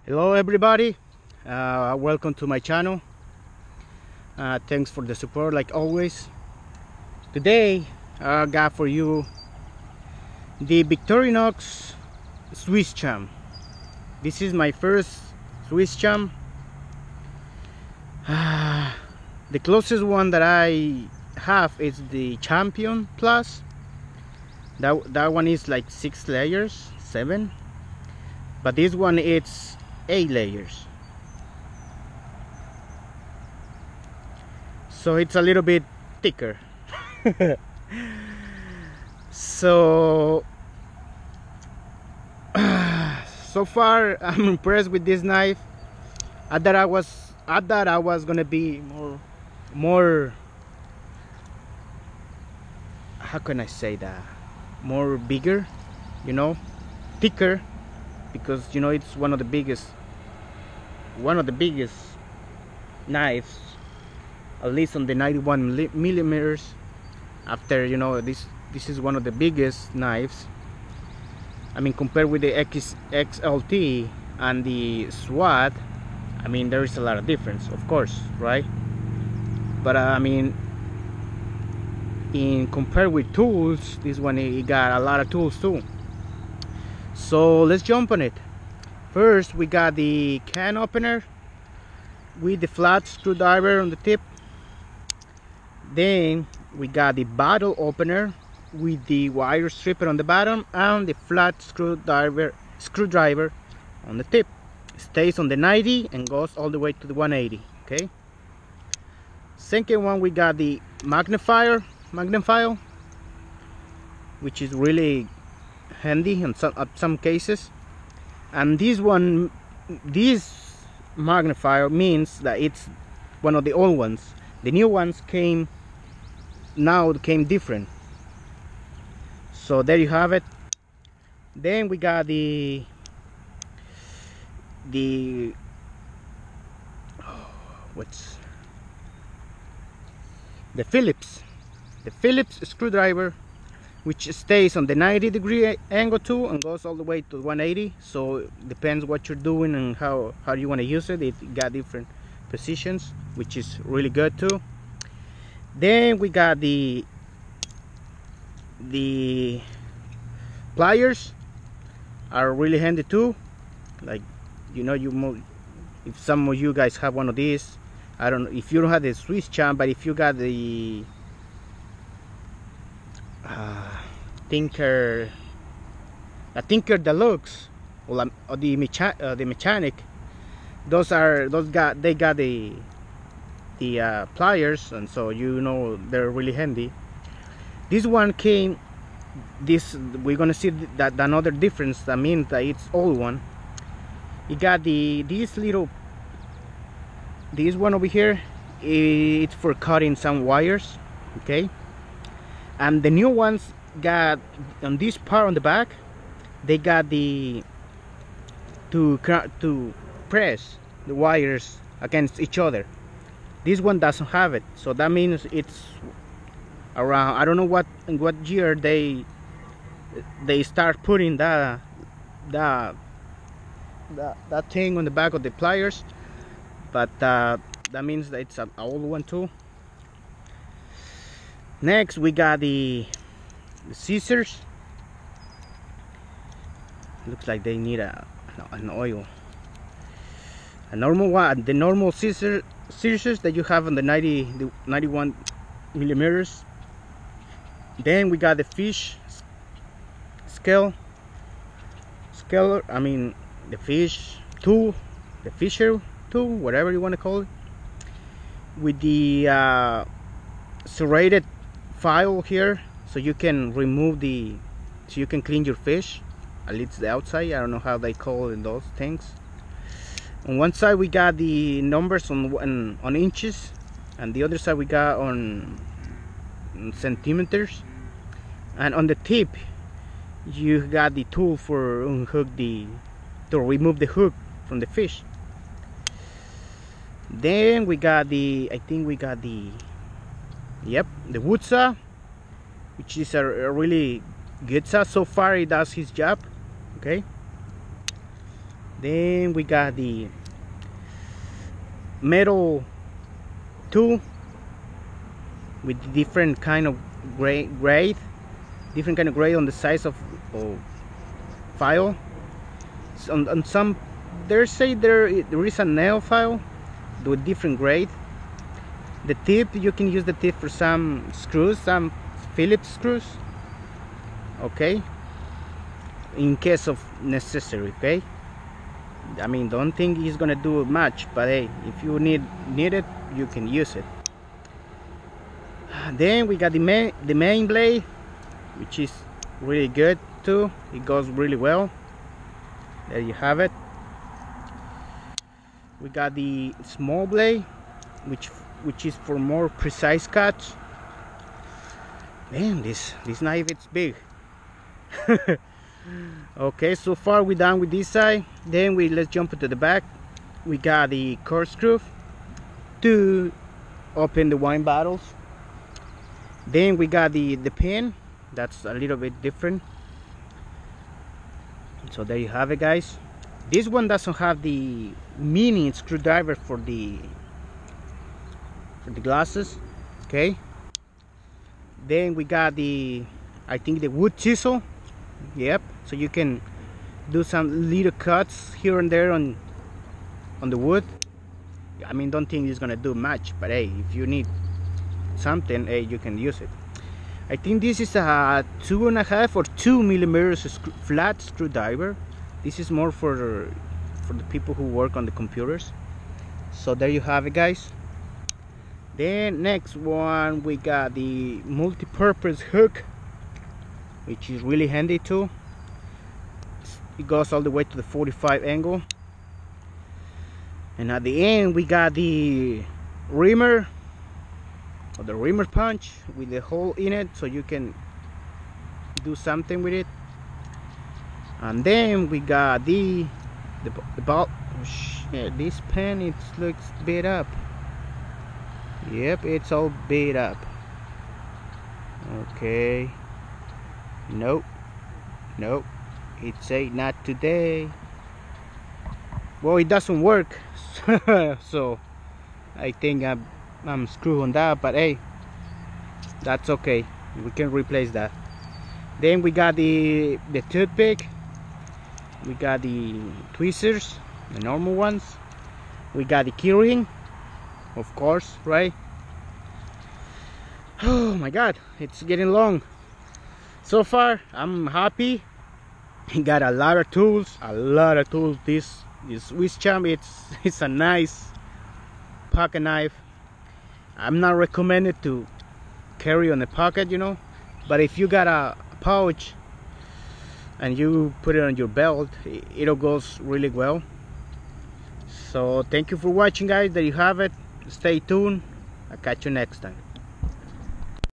Hello everybody, welcome to my channel. Thanks for the support like always. Today I got for you the Victorinox swisschamp. This is my first swisschamp. The closest one that I have is the Champion Plus. That one is like 6 layers, 7, but this one it's 8 layers, so it's a little bit thicker. So far I'm impressed with this knife. I thought I was gonna be more, how can I say that, more bigger, thicker, because it's one of the biggest knives, at least on the 91 millimeters. After this is one of the biggest knives. I mean, compared with the XLT and the SWAT, I mean there is a lot of difference, of course, right? But I mean, in compared with tools, this one it got a lot of tools too. So let's jump on it. First, we got the can opener with the flat screwdriver on the tip. Then we got the bottle opener with the wire stripper on the bottom and the flat screwdriver on the tip. It stays on the 90 and goes all the way to the 180. Okay. Second one, we got the Magnifier, which is really handy in some cases. And this magnifier means that it's one of the old ones. The new ones came different. So there you have it. Then we got the Phillips screwdriver, which stays on the 90-degree angle too and goes all the way to 180. So it depends what you're doing and how you want to use it. It got different positions, which is really good too. Then we got the pliers, are really handy too. Like if some of you guys have one of these, I don't know if you don't have the swisschamp, but if you got the Tinker Deluxe or the mechanic, they got the pliers, and so they're really handy. This one we're gonna see that another difference. That means that it's old one. It got this one over here. It's for cutting some wires, okay. And the new ones got on this part on the back, they got to press the wires against each other. This one doesn't have it, so that means it's around, I don't know in what year they start putting that thing on the back of the pliers, but that means that it's an old one too. Next, we got the scissors. Looks like they need an oil. A normal one, the normal scissors that you have on the 91 millimeters. Then we got the fish scale. I mean the fish tool, the fisher tool, whatever you want to call it, with the serrated file here, so you can so you can clean your fish, at least the outside. I don't know how they call it, those things. On one side we got the numbers on inches, and the other side we got on centimeters. And on the tip you got the tool for to remove the hook from the fish. Then we got the wood saw, which is a really good saw. So far it does his job. Okay. Then we got the metal tool with different kind of grade, different kind of grade on the size of file. So on some, there is a nail file with different grade. The tip, you can use the tip for some screws, some Phillips screws, okay, in case of necessary. Okay, I mean, don't think he's gonna do much, but hey, if you need it, you can use it. Then we got the main blade, which is really good too. It goes really well. There you have it. We got the small blade, which is for more precise cuts. Man, this knife, it's big. Okay, so far we're done with this side. Then let's jump into the back. We got the corkscrew to open the wine bottles. Then we got the pin. That's a little bit different. So there you have it, guys. This one doesn't have the mini screwdriver for the glasses. Okay. Then we got I think the wood chisel. Yep. So you can do some little cuts here and there on the wood. I mean, don't think it's gonna do much, but hey, if you need something, hey, you can use it. I think this is a 2.5 or 2 millimeters flat screwdriver. This is more for the people who work on the computers. So there you have it, guys. Then next one, we got the multi-purpose hook, which is really handy too. It goes all the way to the 45 angle. And at the end we got the reamer, or the reamer punch with the hole in it, so you can do something with it. And then we got the ball. Oh shit, this pen, it looks beat up. Yep, it's all beat up. Okay. Nope. It say not today. Well, it doesn't work. So I think I'm screwed on that, but hey, that's okay, we can replace that. Then we got the toothpick. We got the tweezers, the normal ones. We got the key ring, of course, right? Oh my god, it's getting long. So far I'm happy. Got a lot of tools. This swisschamp, it's a nice pocket knife. I'm not recommended to carry on the pocket, you know, but if you got a pouch and you put it on your belt, it goes really well. So thank you for watching, guys. There you have it. Stay tuned. I'll catch you next time.